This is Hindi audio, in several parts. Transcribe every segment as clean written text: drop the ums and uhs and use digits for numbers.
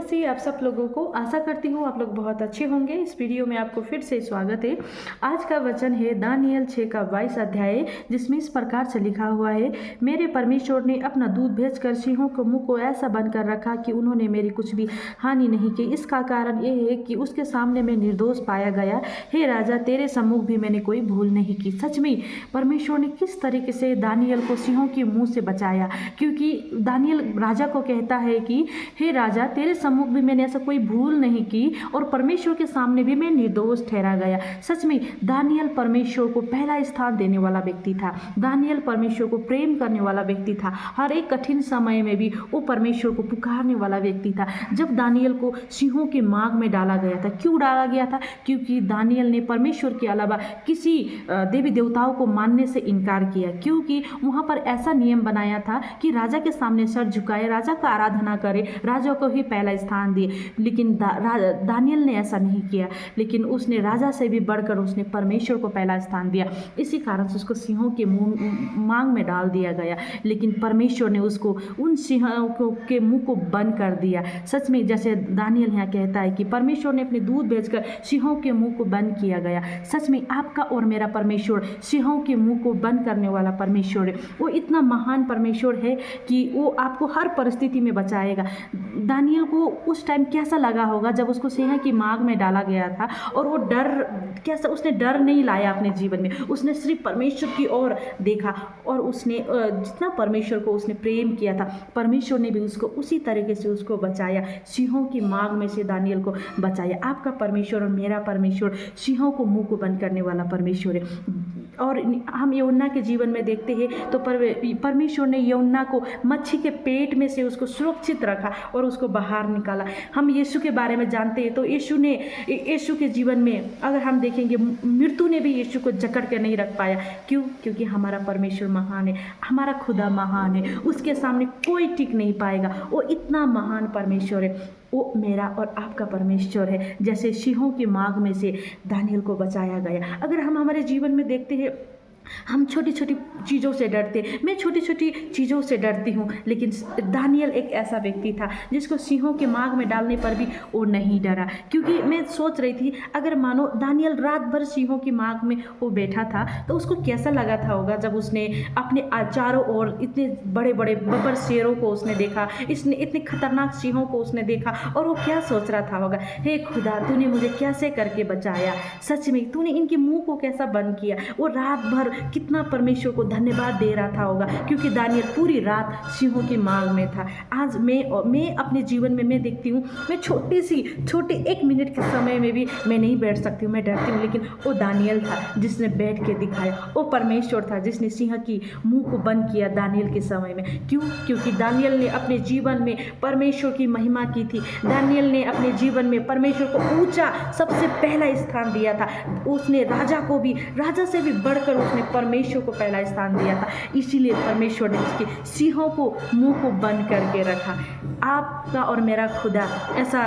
नमस्ते आप सब लोगों को। आशा करती हूँ आप लोग बहुत अच्छे होंगे। इस वीडियो में आपको फिर से स्वागत है। आज का वचन है दानियल 6 का 22 अध्याय, जिसमें इस प्रकार से लिखा हुआ है, मेरे परमेश्वर ने अपना दूध भेजकर सिंहों के मुंह को ऐसा बंद कर रखा कि उन्होंने मेरी कुछ भी हानि नहीं की। इसका कारण यह है कि उसके सामने मैं निर्दोष पाया गया। हे राजा, तेरे सम्मुख भी मैंने कोई भूल नहीं की। सच में परमेश्वर ने किस तरीके से दानियल को सिंहों के मुंह से बचाया, क्योंकि दानियल राजा को कहता है कि हे राजा, तेरे सम्मुख भी मैंने ऐसा कोई भूल नहीं की और परमेश्वर के सामने भी मैं निर्दोष ठहरा गया। सच में दानियल परमेश्वर को पहला स्थान देने वाला व्यक्ति था। दानियल परमेश्वर को प्रेम करने वाला व्यक्ति था। हर एक कठिन समय में भी वो परमेश्वर को पुकारने वाला व्यक्ति था। जब दानियल को सिंहों के मांग में डाला गया था, क्यों डाला गया था? क्योंकि दानियल ने परमेश्वर के अलावा किसी देवी देवताओं को मानने से इनकार किया, क्योंकि वहाँ पर ऐसा नियम बनाया था कि राजा के सामने सर झुकाए, राजा का आराधना करे, राजा को ही पहला स्थान दिए। लेकिन दानियल ने ऐसा नहीं किया, लेकिन उसने राजा से भी बढ़कर उसने परमेश्वर को पहला स्थान दिया। इसी कारण से उसको सिंहों के मांग में डाल दिया गया, लेकिन परमेश्वर ने उसको उन सिंहों के मुंह को बंद कर दिया। सच में जैसे दानियल यहाँ कहता है कि परमेश्वर ने अपने दूध भेजकर सिंहों के मुंह को बंद किया गया। सच में आपका और मेरा परमेश्वर सिंहों के मुंह को बंद करने वाला परमेश्वर है। वो इतना महान परमेश्वर है कि वो आपको हर परिस्थिति में बचाएगा। दानियल को उस टाइम कैसा लगा होगा जब उसको सिंह की मांग में डाला गया था, और वो डर कैसा, उसने डर नहीं लाया अपने जीवन में। उसने सिर्फ परमेश्वर की ओर देखा और उसने जितना परमेश्वर को उसने प्रेम किया था, परमेश्वर ने भी उसको उसी तरीके से उसको बचाया। सिंहों की मांग में से दानियल को बचाया। आपका परमेश्वर और मेरा परमेश्वर सिंहों को मुंह को बंद करने वाला परमेश्वर है। और हम यौना के जीवन में देखते हैं तो परमेश्वर ने यौना को मच्छी के पेट में से उसको सुरक्षित रखा और उसको बाहर निकाला। हम यीशु के बारे में जानते हैं तो यीशु के जीवन में अगर हम देखेंगे, मृत्यु ने भी यीशु को जकड़ के नहीं रख पाया। क्यों? क्योंकि हमारा परमेश्वर महान है, हमारा खुदा महान है, उसके सामने कोई टिक नहीं पाएगा। वो इतना महान परमेश्वर है। वो मेरा और आपका परमेश्वर है। जैसे सिंहों की मांग में से दानियल को बचाया गया। अगर हम हमारे जीवन में देखते हैं, हम छोटी छोटी चीज़ों से डरते, मैं छोटी छोटी चीज़ों से डरती हूँ, लेकिन दानियल एक ऐसा व्यक्ति था जिसको सिंहों के मांग में डालने पर भी वो नहीं डरा। क्योंकि मैं सोच रही थी, अगर मानो दानियल रात भर सिंहों की मांग में वो बैठा था तो उसको कैसा लगा था होगा जब उसने अपने चारों ओर इतने बड़े बड़े बब्बर शेरों को उसने देखा, इसने इतने खतरनाक सिंहों को उसने देखा, और वो क्या सोच रहा था होगा, हे खुदा, तूने मुझे कैसे करके बचाया। सच में तूने इनके मुँह को कैसा बंद किया। वो रात भर कितना परमेश्वर को धन्यवाद दे रहा था होगा, क्योंकि दानियल पूरी रात सिंहों की मांग में था। आज मैं अपने जीवन में मैं देखती हूँ, मैं छोटे 1 मिनट के समय में भी मैं नहीं बैठ सकती हूँ, मैं डरती हूँ। लेकिन वो दानियल था जिसने बैठ के दिखाया। वो परमेश्वर था जिसने सिंह की मुंह को बंद किया दानियल के समय में। क्यों? क्योंकि दानियल ने अपने जीवन में परमेश्वर की महिमा की थी। दानियल ने अपने जीवन में परमेश्वर को ऊंचा सबसे पहला स्थान दिया था। उसने राजा से भी बढ़कर उसने परमेश्वर को पहला स्थान दिया था। इसीलिए परमेश्वर ने उसके सिंहों को मुंह को बंद करके रखा। आपका और मेरा खुदा ऐसा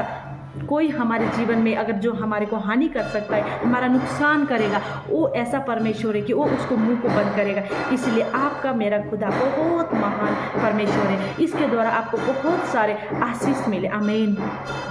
कोई हमारे जीवन में अगर जो हमारे को हानि कर सकता है, हमारा नुकसान करेगा, वो ऐसा परमेश्वर है कि वो उसको मुंह को बंद करेगा। इसलिए आपका मेरा खुदा बहुत महान परमेश्वर है। इसके द्वारा आपको बहुत सारे आशीष मिले। आमीन।